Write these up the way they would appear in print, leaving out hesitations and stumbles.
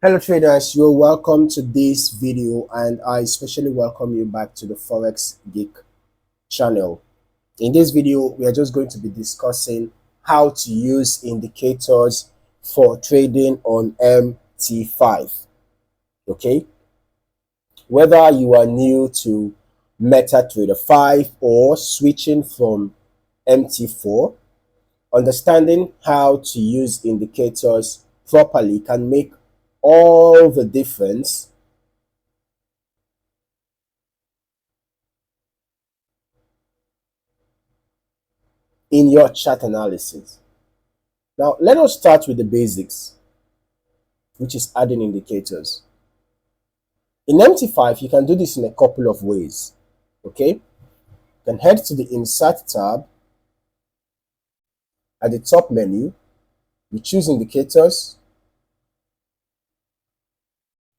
Hello traders, you're welcome to this video and I especially welcome you back to the Forex Geek channel. In this video, we are just going to be discussing how to use indicators for trading on MT5. Okay, whether you are new to MetaTrader 5 or switching from MT4, understanding how to use indicators properly can make all the difference in your chart analysis. Now, let us start with the basics, which is adding indicators. In MT5, you can do this in a couple of ways. Okay, you can head to the Insert tab. At the top menu, you choose Indicators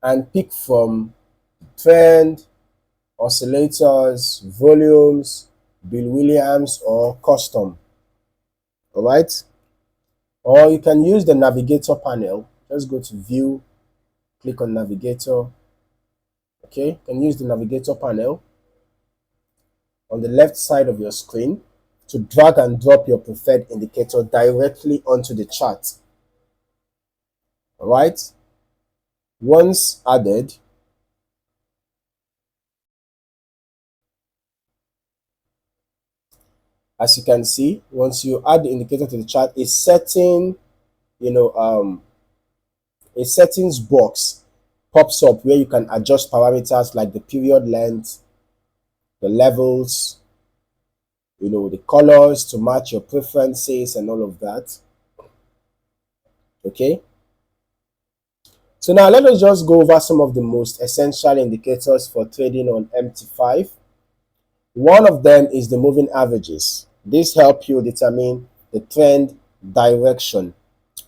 and pick from Trend, Oscillators, Volumes, Bill Williams, or Custom. All right, or you can use the Navigator panel. Just go to View, click on Navigator. Okay, you can use the Navigator panel on the left side of your screen to drag and drop your preferred indicator directly onto the chart. All right, once added, as you can see, once you add the indicator to the chart, a certain a settings box pops up where you can adjust parameters like the period length, the levels, the colors to match your preferences and all of that. Okay, so now let us just go over some of the most essential indicators for trading on MT5. One of them is the moving averages. These help you determine the trend direction.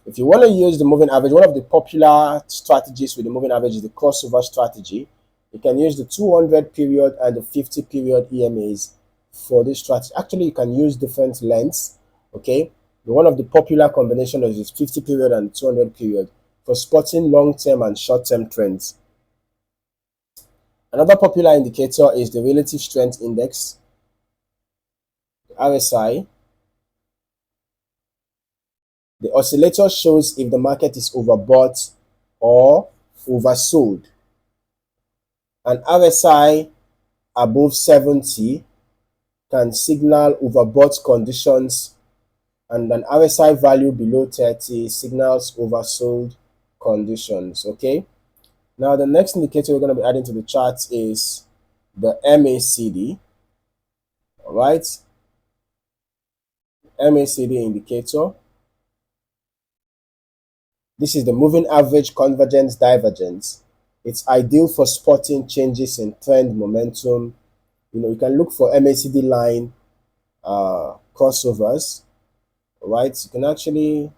If you want to use the moving average, one of the popular strategies with the moving average is the crossover strategy. You can use the 200 period and the 50 period EMAs for this strategy. Actually, you can use different lengths. Okay, one of the popular combinations is 50 period and 200 period for spotting long-term and short-term trends. Another popular indicator is the relative strength index, the RSI. The oscillator shows if the market is overbought or oversold. An RSI above 70 can signal overbought conditions, and an RSI value below 30 signals oversold conditions. Okay, now the next indicator we're going to be adding to the chart is the MACD. All right, MACD indicator. This is the moving average convergence divergence. It's ideal for spotting changes in trend momentum. You can look for MACD line crossovers. All right, you can actually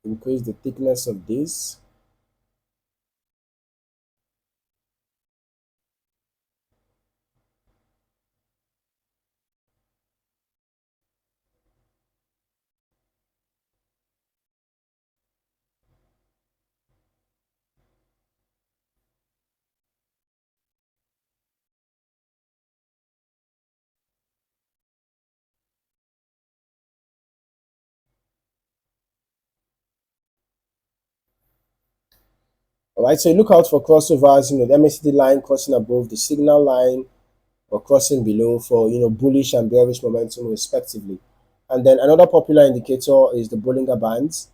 increase the thickness of this. All right, so look out for crossovers, the MACD line crossing above the signal line or crossing below for, bullish and bearish momentum respectively. And then another popular indicator is the Bollinger Bands.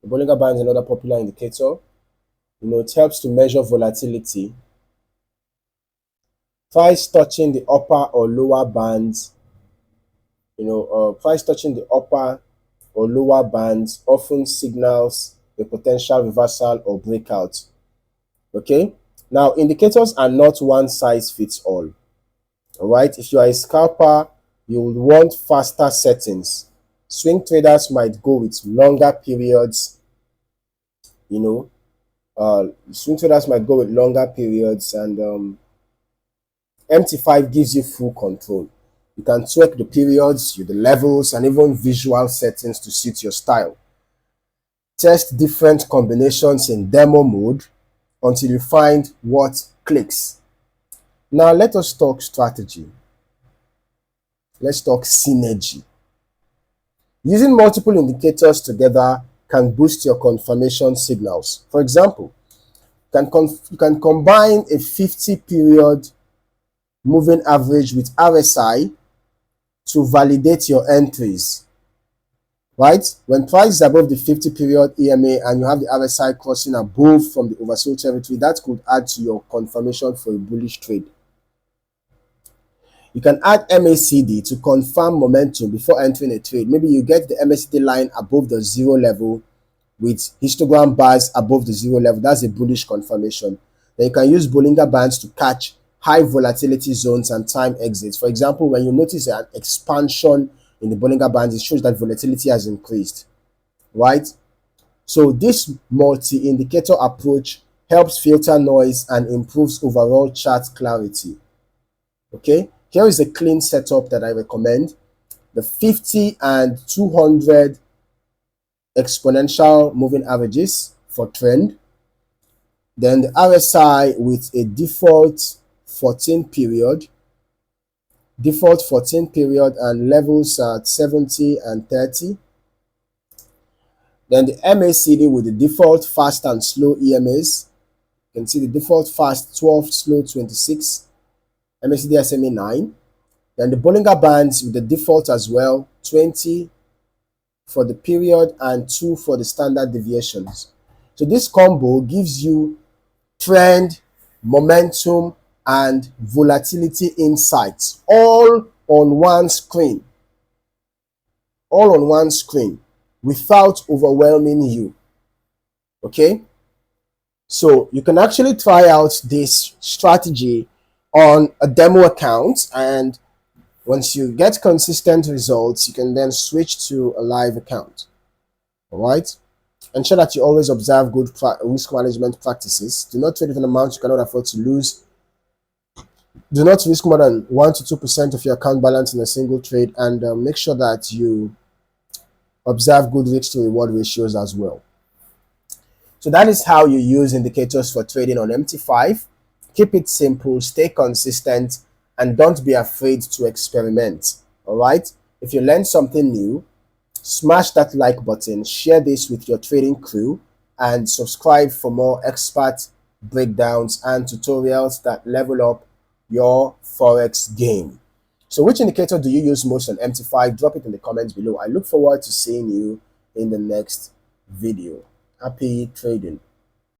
The Bollinger Bands is another popular indicator. It helps to measure volatility. Price touching the upper or lower bands, price touching the upper or lower bands often signals a potential reversal or breakout. Okay, now indicators are not one size fits all. All right, if you are a scalper, you will want faster settings. Swing traders might go with longer periods, Swing traders might go with longer periods, and MT5 gives you full control. You can tweak the periods, the levels, and even visual settings to suit your style. Test different combinations in demo mode until you find what clicks. Now let us talk strategy. Let's talk synergy. Using multiple indicators together can boost your confirmation signals. For example, you can combine a 50-period moving average with RSI to validate your entries, right? When price is above the 50-period EMA and you have the RSI crossing above from the oversold territory, that could add to your confirmation for a bullish trade. You can add MACD to confirm momentum before entering a trade. Maybe you get the MACD line above the zero level with histogram bars above the zero level. That's a bullish confirmation. Then you can use Bollinger Bands to catch high volatility zones and time exits. For example, when you notice an expansion in the Bollinger Bands, it shows that volatility has increased, right? So this multi-indicator approach helps filter noise and improves overall chart clarity. Okay, here is a clean setup that I recommend. The 50 and 200 exponential moving averages for trend. Then the RSI with a default 14 period and levels at 70 and 30. Then the MACD with the default fast and slow EMAs. You can see the default fast 12, slow 26, MACD SMA 9. Then the Bollinger Bands with the default as well, 20 for the period and 2 for the standard deviations. So this combo gives you trend, momentum, and volatility insights all on one screen. All on one screen without overwhelming you. Okay? So you can actually try out this strategy on a demo account, and once you get consistent results, you can then switch to a live account. All right? Ensure that you always observe good risk management practices. Do not trade with an amount you cannot afford to lose. Do not risk more than 1 to 2% of your account balance in a single trade, and make sure that you observe good risk to reward ratios as well. So that is how you use indicators for trading on MT5. Keep it simple, stay consistent, and don't be afraid to experiment. All right? If you learned something new, smash that like button, share this with your trading crew, and subscribe for more expert breakdowns and tutorials that level up your Forex game. So which indicator do you use most on MT5? Drop it in the comments below. I look forward to seeing you in the next video. Happy trading.